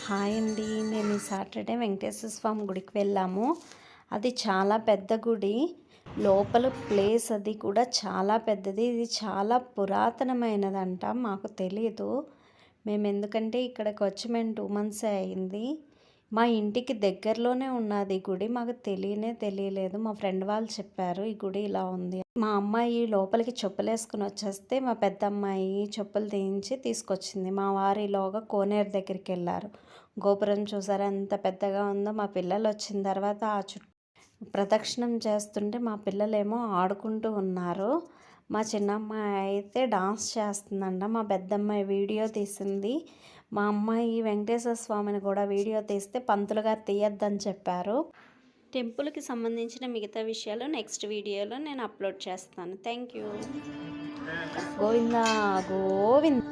Hi అండి. మేము ఈ సాటర్డే వెంకటేశ్వర స్వామి గుడికి వెళ్ళాము. అది చాలా పెద్ద గుడి. లోపల ప్లేస్ అది కూడా చాలా పెద్దది. ఇది చాలా పురాతనమైనదంట. మాకు తెలీదు. మేము ఎందుకంటే ఇక్కడికి వచ్చి మేము 2 మంత్సే అయింది. మా ఇంటికి దగ్గరలోనే ఉన్నది ఈ గుడి. మాకు తెలియలేదు. మా ఫ్రెండ్ వాళ్ళు చెప్పారు ఈ గుడి ఇలా ఉంది. మా అమ్మాయి లోపలికి చెప్పులేసుకుని వచ్చేస్తే మా పెద్దమ్మాయి చెప్పులు తీయించి తీసుకొచ్చింది. మా వారు ఈలోగా కోనేరు దగ్గరికి వెళ్ళారు. గోపురం చూసారా ఎంత పెద్దగా ఉందో. మా పిల్లలు వచ్చిన తర్వాత ఆ ప్రదక్షిణం చేస్తుంటే మా పిల్లలేమో ఆడుకుంటూ ఉన్నారు. మా చిన్నమ్మాయి అయితే డాన్స్ చేస్తుందంట. మా పెద్దమ్మాయి వీడియో తీసింది. మా అమ్మాయి వెంకటేశ్వర స్వామిని కూడా వీడియో తీస్తే పంతులు గారు తీయొద్దని చెప్పారు. టెంపుల్కి సంబంధించిన మిగతా విషయాలు నెక్స్ట్ వీడియోలో నేను అప్లోడ్ చేస్తాను. Thank you. గోవిందా గోవింద్.